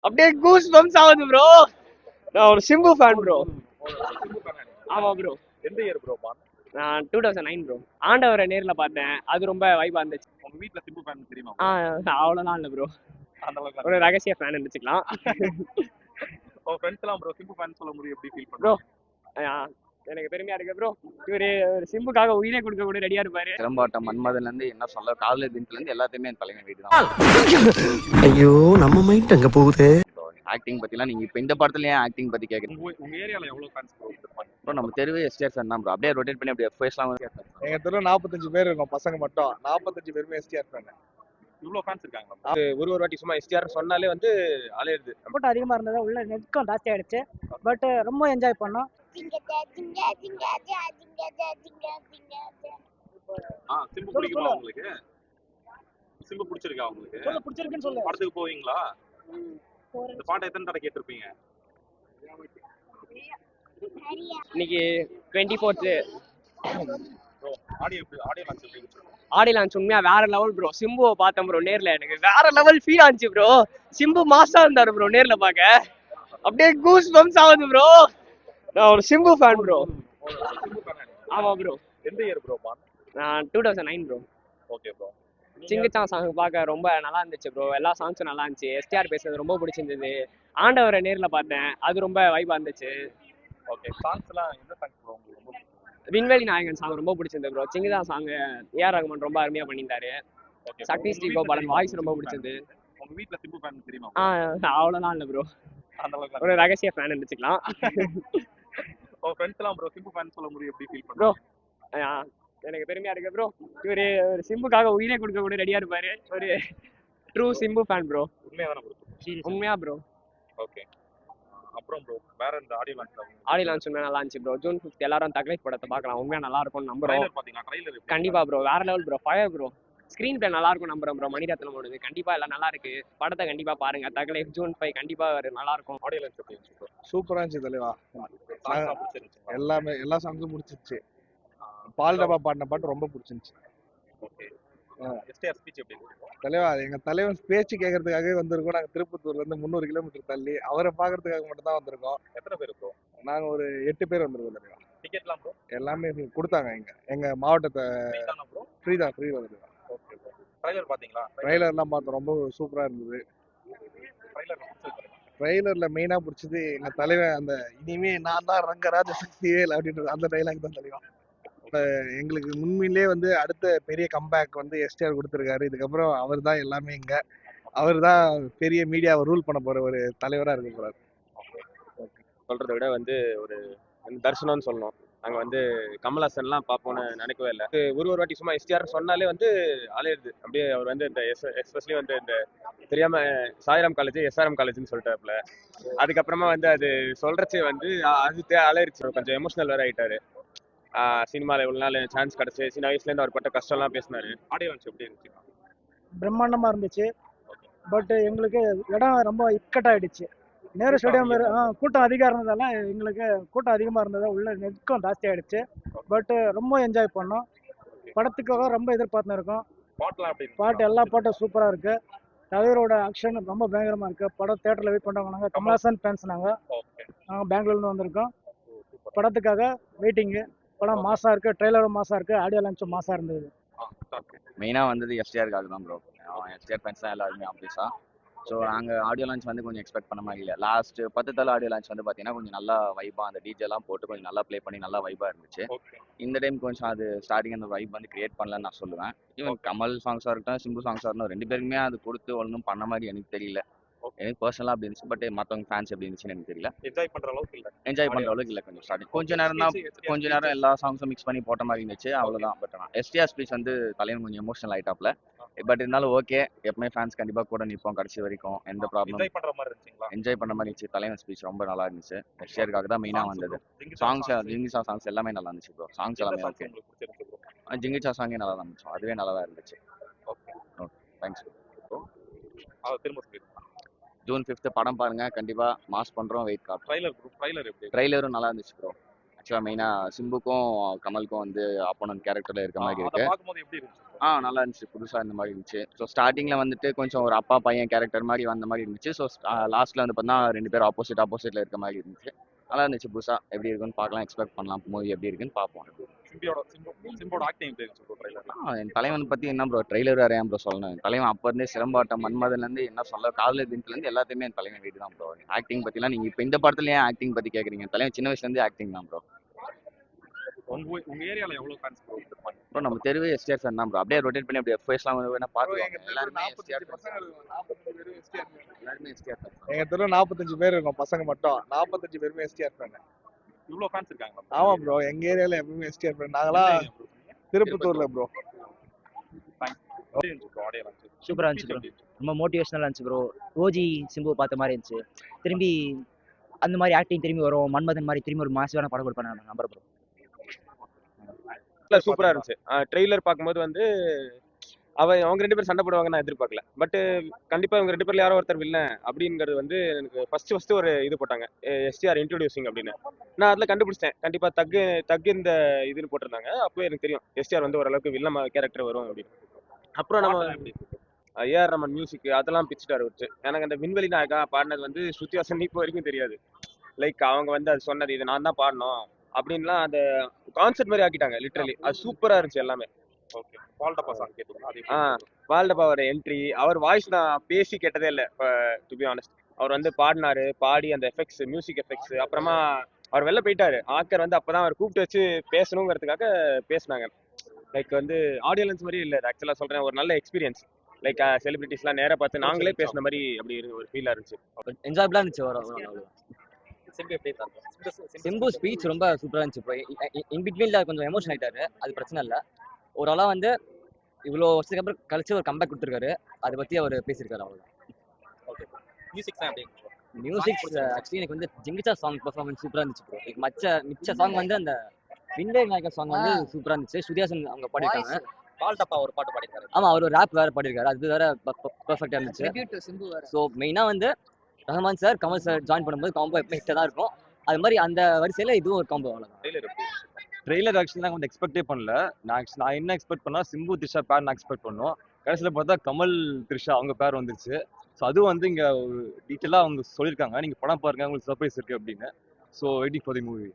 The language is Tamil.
அப்படியே கூஸ் பம்ஸ் ஆகுது ப்ரோ. நான் ஒரு சிம்பு ஃபேன் ப்ரோ. சிம்பு ஃபேனா நீங்க? ஆமா ப்ரோ. எந்த இயர் ப்ரோ பான்? நான் 2009 ப்ரோ. ஆண்டவரை நேர்ல பார்த்தேன், அது ரொம்ப வைபா இருந்துச்சு. உங்க வீட்ல சிம்பு ஃபேன் தெரியுமா? அவ்வளோதான் இல்லை ப்ரோ. அந்த அளவுக்கு ஒரு ரகசிய ஃபேன் வச்சுக்கலாம். உங்க ஃப்ரெண்ட்ஸ் எல்லாம் ப்ரோ சிம்பு ஃபேன் சொல்ல முடியும் எப்படி ஃபீல் ப்ரோ பண்றீங்க? எனக்கு பெருமையா இருக்கு ப்ரோ. இவரு ஒரு சிம்புக்காக உயிரை கொடுக்க கூட ரெடியா இருப்பாரு. சிலம்பாட்டம் மன்மதன்ல இருந்து என்ன சொல்ல காதலர் தினத்துல இருந்து எல்லாத்தையுமே என் தலைவன் வீடு தான். ஐயோ நம்ம மைண்ட் அங்க போகுது. ஆக்டிங் பத்திலாம் நீங்க இப்ப இந்த படத்துல ஏன் ஆக்டிங் பத்தி கேக்குறீங்க? உங்க ஏரியால எவ்வளவு ஃபேன்ஸ் ப்ரோ இருப்பாங்க? ப்ரோ நம்ம தெருவே எஸ்டிஆர் ஃபேன் தான் ப்ரோ. அப்படியே ரொட்டேட் பண்ணி அப்படியே ஃபேஸ்லாம் எங்க தெருல 45 பேர் இருக்கோம், பசங்க மட்டும் 45 பேருமே எஸ்டிஆர் ஃபேன். இவ்வளவு ஃபேன்ஸ் இருக்காங்களா? ஒரு வாட்டி சும்மா எஸ்டிஆர் சொன்னாலே வந்து அலையிடுது. கூட்டம் அதிகமாக இருந்தது, உள்ள நெட்கம் ஜாஸ்தி ஆயிடுச்சு. பட் ரொம்ப என்ஜாய் பண்ணோம். சிம்பு பிடிக்குமா உங்களுக்கு? சிம்பு பிடிச்சிருக்கா உங்களுக்கு? பிடிச்சிருக்குன்னு சொல்லு. படத்துக்கு போவீங்களா? இந்த பாட்டை எத்தனை தடவை கேட்டிருப்பீங்க? இன்னைக்கு 24th ப்ரோ ஆடியோ லான்ச் எப்படி இருந்துச்சு? ஆடி லான்ச் உண்மையா வேற லெவல் ப்ரோ. சிம்புவை பார்த்தேன் ப்ரோ நேர்ல, எனக்கு வேற லெவல் ஃபீல் ஆச்சு ப்ரோ. சிம்பு மாசா இருந்தாரு ப்ரோ நேர்ல பார்க்க. அப்படியே கூஸ் பம்ஸ் ஆகுது ப்ரோ. நான் ஒரு சிம்பு ஃபேன் ப்ரோ. சிம்பு ஃபேனா நீங்க? ஆமா ப்ரோ. எந்த இயர் ப்ரோ பான்? நான் 2009 ப்ரோ. Okay bro. சிங்கிச்சான் சாங் பார்க்க ரொம்ப நல்லா இருந்துச்சு ப்ரோ. எல்லா சாங்ஸும் நல்லா இருந்துச்சு. எஸ்டிஆர் பேசுறது ரொம்ப பிடிச்சிருந்தது. ஆண்டவரை நேர்ல பார்த்தேன், அது ரொம்ப வைபா இருந்துச்சு. ஓகே சாங்ஸ்லாம் எந்த சாங் ப்ரோ உங்களுக்கு ரொம்ப பிடிக்கும்? விண்வெளி நாயகன் சாங் ரொம்ப பிடிச்சிருந்தது ப்ரோ. சிங்கிதான் சாங் ஏஆர் ரகுமான் ரொம்ப அருமையா பண்ணியிருந்தாரு. ஓகே சக்தி ஸ்ரீ கோபாலன் வாய்ஸ் ரொம்ப பிடிச்சது. உங்க வீட்ல சிம்பு ஃபேன் தெரியுமா? அவ்வளோதான் இல்லை ப்ரோ. அந்த அளவுக்கு ஒரு ரகசிய ஃபேன் வச்சுக்கலாம். உங்க ஃப்ரெண்ட்ஸ் எல்லாம் ப்ரோ சிம்பு ஃபேன் சொல்ல முடியும் எப்படி ஃபீல் ப்ரோ பண்றீங்க? எனக்கு பெருமையா இருக்கு ப்ரோ. இவரு ஒரு சிம்புக்காக உயிரை கொடுக்க கூட ரெடியா இருப்பாரு. ஒரு ட்ரூ சிம்பு ஃபேன் ப்ரோ. உண்மையா தானே ப்ரோ? உண்மையா ப்ரோ. ஓகே. அப்புறம் ப்ரோ வேற இந்த ஆடியோ லான்ச் ஆடி லான்ச் உண்மையா நல்லா இருந்துச்சு ப்ரோ. ஜூன் 5 எல்லாரும் தக்லைஃப் படத்தை பார்க்கலாம். உண்மையா நல்லா இருக்கும்னு நம்புறோம். ட்ரைலர் பாத்தீங்களா? ட்ரைலர் கண்டிப்பா ப்ரோ, வேற level bro. Fire bro. Screen play நல்லா இருக்கும் நம்புறோம் ப்ரோ. மணிரத்னம் ஓடுது. கண்டிப்பா எல்லாம் நல்லா இருக்கு. படத்தை கண்டிப்பா பாருங்க. தக்லைஃப் ஜூன் 5 கண்டிப்பா நல்லா இருக்கும். ஆடியோ லான்ச் எப்படி இருந்துச்சு ப்ரோ? சூப்பரா இருந்துச்சு தலைவா. சாங்ஸ் பிடிச்சிருந்துச்சு? எல்லாமே எல்லா சாங்ஸும் பிடிச்சிருச்சு. பால் டப்பா பாடின பாட்டு ரொம்ப பிடிச்சிருந்துச்சு. ஓகே. எஸ்டிஆர் ஸ்பீச் எப்படி இருந்துச்சு? தலைவா எங்க தலைவன் பேச்சு கேட்கறதுக்காகவே வந்திருக்கோம். நாங்க திருப்பத்தூர்ல இருந்து 300 கிலோமீட்டர் தள்ளி அவரை பாக்குறதுக்காக மட்டும் தான் வந்திருக்கோம். எத்தனை பேர் ப்ரோ? நாங்க ஒரு 8 பேர் வந்திருக்கோம் தலைவா. டிக்கெட்லாம் ப்ரோ? எல்லாமே கொடுத்தாங்க. எங்க மாவட்டத்தை ஃப்ரீ தானா ப்ரோ? ஃப்ரீ வந்து. Okay bro. ட்ரைலர் பாத்தீங்களா? ட்ரைலர்லாம் பார்த்தோம், ரொம்ப சூப்பரா இருந்தது. ட்ரைலர் பிடிச்சிருக்கு. ட்ரெய்லர்ல மெயினா பிடிச்சது எங்க தலைவன் அந்த இனிமே நான் தான் ரங்கராஜ சக்திவேல் அப்படின்றது, அந்த டைலாக் தான் தலைவா. எங்களுக்கு உண்மையிலேயே வந்து அடுத்த பெரிய கம்பேக் வந்து எஸ்டிஆர் கொடுத்துருக்காரு. இதுக்கப்புறம் அவர் தான் எல்லாமே. இங்க அவர் தான் பெரிய மீடியாவை ரூல் பண்ண போற ஒரு தலைவரா இருக்க போறாரு. சொல்றதை விட வந்து ஒரு தரிசனம்னு சொல்லணும். நாங்க வந்து கமல்ஹாசன்லாம் பார்ப்போம்னு நினைக்கவே இல்லை. ஒரு வாட்டி சும்மா எஸ்டிஆர் சொன்னாலே வந்து அலையிடுது. அப்படியே அவர் வந்து இந்த எஸ்பெஷலி வந்து இந்த தெரியாம சாய்ராம் காலேஜ் எஸ்ஆர்எம் காலேஜ்னு சொல்லிட்டாப்புல. அதுக்கப்புறமா வந்து அது சொல்றச்சே வந்து அது அலையிருச்சு. கொஞ்சம் எமோஷனல் வேற ஆயிட்டாரு. சினிமாவில் இவ்வளோ நாள் சான்ஸ் கிடச்சி சின்ன வயசுலேருந்து அவர் பட்ட கஷ்டம்லாம் பேசினாரு. ஆடியோ லான்ச் எப்படி இருந்துச்சு? பிரம்மாண்டமா இருந்துச்சு. பட் எங்களுக்கு இடம் ரொம்ப இக்கட் ஆயிடுச்சு. நேரு ஸ்டேடியம் கூட்டம் அதிகம் இருந்ததால எங்களுக்கு கூட்டம் அதிகமாக இருந்ததால் உள்ள நெட்கம் ஜாஸ்தி ஆயிடுச்சு. பட் ரொம்ப என்ஜாய் பண்ணோம். படத்துக்காக ரொம்ப எதிர்பார்த்துன்னு இருக்கோம். பாட்டுலாம் எப்படி இருந்துச்சு? பாட்டு எல்லா பாட்டும் சூப்பராக இருக்கு. தலைவரோட ஆக்ஷன் ரொம்ப பயங்கரமா இருக்கு. படம் தேட்டரில் வெயிட் பண்ணுறவங்க நாங்கள் கமல்ஹாசன் ஃபேன்ஸ். நாங்கள் ஓகே. பெங்களூர்லேருந்து வந்திருக்கோம். படத்துக்காக வெயிட்டிங்கு. படம் மாசா இருக்கு. ட்ரெய்லரும் மாசா இருக்கு. ஆடியோ லான்ச்சும் மாசா இருந்தது. மெயினா வந்தது எஸ்டிஆருக்காக தான் ப்ரோ. எஸ்டிஆர் ஃபேன்ஸ் தான் எல்லாருமே ஆப்வியஸா. ஸோ நாங்கள் ஆடியோ லான்ச் வந்து கொஞ்சம் எக்ஸ்பெக்ட் பண்ண மாதிரி இல்லை. லாஸ்ட் 10 தலை ஆடியோ லான்ச் வந்து பார்த்தீங்கன்னா கொஞ்சம் நல்லா வைபாக அந்த டிஜேலாம் போட்டு கொஞ்சம் நல்லா ப்ளே பண்ணி நல்லா வைபாக இருந்துச்சு. ஓகே. இந்த டைம் கொஞ்சம் அது ஸ்டார்டிங் அந்த வைப் வந்து கிரியேட் பண்ணலன்னு நான் சொல்லுவேன். ஈவன் கமல் சாங்ஸாக இருக்கட்டும் சிம்பு சாங்ஸாக இருக்கட்டும் 2 பேருக்குமே அது கொடுத்து ஒன்றும் பண்ண மாதிரி எனக்கு தெரியல. எனக்கு பர்சனலாக அப்படி இருந்துச்சு. பட் மற்றவங்க ஃபேன்ஸ் எப்படி இருந்துச்சுன்னு எனக்கு தெரியல. என்ஜாய் பண்ற அளவுக்கு இல்ல. என்ஜாய் பண்ணுற அளவுக்கு இல்லை. கொஞ்சம் ஸ்டார்டிங் கொஞ்ச நேரம் எல்லா சாங்ஸும் மிக்ஸ் பண்ணி போட்ட மாதிரி இருந்துச்சு. அவ்வளோதான். பட் ஆனால் எஸ்டிஆர் ஸ்பீச் வந்து தலைவன் கொஞ்சம் எமோஷனல் ஆயிட்டாப்ல. பட் இருந்தாலும் ஓகே. எப்பவுமே ஃபேன்ஸ் கண்டிப்பாக கூட நிற்போம் கடைசி வரைக்கும். எந்த ப்ராப்ளம் என்ஜாய் பண்ற மாதிரி இருந்துச்சுங்களா? என்ஜாய் பண்ண மாதிரி இருந்துச்சு. தலைவன் ஸ்பீச் ரொம்ப நல்லா இருந்துச்சு. எஸ்டிஆருக்காக தான் மெயினாக வந்தது. சாங்ஸ் ஜிங்கிசா சாங்ஸ் எல்லாமே நல்லா இருந்துச்சு ப்ரோ. சாங்ஸ் எல்லாமே ஓகே. உங்களுக்கு பிடிச்சிருக்கு ப்ரோ? ஜிங்கிச்சா சாங்கே நல்லா தான் இருந்துச்சு. அதுவே நல்லா தான் இருந்துச்சு. ஓகே. Okay thanks bro. திரும்ப சொல்லிடுங்க. ஜூன் 5 படம் பாருங்க. கண்டிப்பாக மாஸ் பண்ணுறோம். வெயிட் காட்டுறோம். ட்ரைலர் எப்படி? ட்ரைலரும் நல்லா இருந்துச்சு ப்ரோ. ஆக்சுவலாக மெயினாக சிம்புக்கும் கமலுக்கும் வந்து ஆப்போனன்ட் கேரக்டரில் இருக்க மாதிரி அதை இருக்கு. பார்க்கும்போது எப்படி இருந்துச்சு? நல்லா இருந்துச்சு, புதுசாக இந்த மாதிரி இருந்துச்சு. ஸோ ஸ்டார்டிங்கில் வந்துட்டு கொஞ்சம் ஒரு அப்பா பையன் கேரக்டர் மாதிரி வந்த மாதிரி இருந்துச்சு. ஸோ லாஸ்ட்டில் வந்து பார்த்தீங்கன்னா 2 பேரும் ஆப்போசிட்டில் இருக்க மாதிரி இருந்துச்சு. நல்லா இருந்துச்சு, புதுசாக எப்படி இருக்குன்னு பார்க்கலாம், எக்ஸ்பெக்ட் பண்ணலாம், மூவி எப்படி இருக்குன்னு பார்ப்போம். சிம்போட ஆக்டிங் எப்படி இருந்துச்சு ப்ரோ ட்ரைலர்ல? என் தலைவனை பற்றி என்ன ப்ரோ ட்ரெய்லர் வேற ஏன் ப்ரோ சொல்லணும்? என் தலைவன் அப்போ இருந்தே சிலம்பாட்டம் மன்மதன்லேருந்து என்ன சொல்ல காதலர் தினத்துலேருந்து எல்லாத்தையுமே என் தலைவன் வீடு தான் ப்ரோ. ஆக்டிங் பற்றிலாம் நீங்கள் இப்போ இந்த படத்துல ஏன் ஆக்டிங் பற்றி கேட்குறீங்க? தலைவன் சின்ன வயசுலேருந்து ஆக்டிங் தான் ப்ரோ. உங்க ஏரியால எவ்வளவு ஃபேன்ஸ் ப்ரோ இருப்பாங்க? ப்ரோ நம்ம தெருவே எஸ்டிஆர் ஃபேன் தான் ப்ரோ. அப்படியே ரொட்டேட் பண்ணி அப்படியே எஃப்எஸ்லாம் வேணா Bro, எங்க பார்த்துக்கோங்க. தெருவுல எல்லாருமே 45 எஸ்டிஆர் பசங்க இருக்கோம். 45 பேரும் எஸ்டிஆர் ஃபேன். எல்லாருமே எஸ்டிஆர் ஃபேன். எங்க தெருவுல 45 பேர் இருக்கோம், பசங்க மட்டும். 45 பேருமே எஸ்டிஆர் ஃபேன். இவ்வளவு ஃபேன்ஸ் இருக்காங்களா? ஆமா ப்ரோ, எங்க ஏரியால எப்பவுமே எஸ்டிஆர் ஃபேன். நாங்களாம் திருப்பத்தூர்ல ப்ரோ. சூப்பரா இருந்துச்சு ப்ரோ. ரொம்ப மோட்டிவேஷனலா இருந்துச்சு ப்ரோ. ஓஜி சிம்புவை பார்த்த மாதிரி இருந்துச்சு. திரும்பி அந்த மாதிரி ஆக்டிங் திரும்பி வரும், மன்மதன் மாதிரி திரும்பி ஒரு மாசிவான படம் கொடுப்பேன் நான் நம்புறேன் ப்ரோ. சூப்பரா இருந்துச்சு. ட்ரெய்லர் பார்க்கும்போது வந்து அவங்க 2 பேரும் சண்டை போடுவாங்க நான் எதிர்பார்க்கல. பட் கண்டிப்பா இவங்க 2 பேர்ல யாரோ ஒருத்தர் வில்லன் அப்படிங்கிறது வந்து எனக்கு ஃபர்ஸ்ட் ஒரு இது போட்டாங்க, எஸ்டிஆர் இன்ட்ரோடியூசிங் அப்படின்னு. நான் அதில் கண்டுபிடிச்சேன் கண்டிப்பா தக்கு இந்த இதுன்னு போட்டிருந்தாங்க. அப்போ எனக்கு தெரியும் எஸ்டிஆர் வந்து ஓரளவுக்கு வில்லன் கேரக்டர் வரும் அப்படின்னு. அப்புறம் நம்ம ஏஆர் ரமன் மியூசிக் அதெல்லாம் பிச்சுட்டாரு வச்சு. எனக்கு அந்த விண்வெளி நாயகா பாடினது வந்து ஸ்ருதி ஹாசன் இப்போ வரைக்கும் தெரியாது. லைக் அவங்க வந்து அது சொன்னது இது நான் தான் பாடணும் அப்படின்லாம் அந்த கான்செப்ட் மாதிரி ஆக்கிட்டாங்க லிட்டரலி. அது சூப்பரா இருந்துச்சு எல்லாமே. ஓகே. வால்டப்பா சாங் கேட்டீங்களா? அது வால்டபாவோட என்ட்ரி, அவர் வாய்ஸ் நான் பேசி கேட்டதே இல்லை டு பி ஆனஸ்ட். அவர் வந்து பாடினாரு, பாடி அந்த எஃபெக்ட்ஸ் மியூசிக் எஃபெக்ட்ஸ், அப்புறமா அவர் வெளில போயிட்டாரு. ஆக்கர் வந்து அப்பதான் அவர் கூப்பிட்டு வச்சு பேசணுங்கிறதுக்காக பேசினாங்க. லைக் வந்து ஆடியன்ஸ் மாதிரி இல்லை, ஆக்சுவலாக சொல்றேன், ஒரு நல்ல எக்ஸ்பீரியன்ஸ். லைக் செலிபிரிட்டிஸ்லாம் நேராக பார்த்து நாங்களே பேசின மாதிரி அப்படி ஒரு ஃபீலாக இருந்துச்சு. என்ஜாயபிளா இருந்துச்சு வரும். சிம்பு ஸ்பீச் ரொம்ப சூப்பரா இருந்துச்சு ப்ரோ. இன் பிட்வீன்ல கொஞ்சம் எமோஷன் ஆயிட்டாரு, அது பிரச்சனை இல்லை. ஒரு ஆளா வந்து இவ்வளோ வருஷத்துக்கு அப்புறம் கழிச்சு ஒரு கம்பேக் கொடுத்துருக்காரு, அதை பத்தி அவர் பேசியிருக்காரு, அவ்வளவுதான். மியூசிக் தான் எப்படி? மியூசிக் ஆக்சுவலி எனக்கு வந்து ஜிங்கிச்சா சாங் பெர்ஃபார்மன்ஸ் சூப்பரா இருந்துச்சு ப்ரோ. மிச்ச சாங் வந்து அந்த விண்வெளி நாயகர் சாங் வந்து சூப்பரா இருந்துச்சு. ஸ்ருதிஹாசன் அவங்க பாடிருக்காங்க. வால்டப்பா ஒரு பாட்டு பாடிருக்காரு. ஆமா, அவர் ஒரு ரேப் வேற பாடிருக்காரு, அது வேற பெர்ஃபெக்ட்டா இருந்துச்சு. ஸோ மெயினா வந்து Rahman sir Kamal sir join பண்ணும்போது காம்போ எப்பவுமே ஹிட்டா தான் இருக்கும். அது மாதிரி அந்த வரிசையில இதுவும் ஒரு காம்போ, அவ்வளவுதான். ட்ரெய்லர் எப்படி? ட்ரெய்லர் ஆக்சுவலி நாங்கள் வந்து எக்ஸ்பெக்டே பண்ணல. நான் என்ன எக்ஸ்பெக்ட் பண்ணா சிம்பு த்ரிஷா பேர் நான் எக்ஸ்பெக்ட் பண்ணோம். கடைசியில் பார்த்தா கமல் த்ரிஷா அவங்க பேர் வந்துருச்சு. ஸோ அதுவும் வந்து இங்கே டீட்டெயிலாக அவங்க சொல்லியிருக்காங்க, நீங்கள் படம் பாருங்க உங்களுக்கு சர்ப்ரைஸ் இருக்கு அப்படின்னு. So waiting for the movie.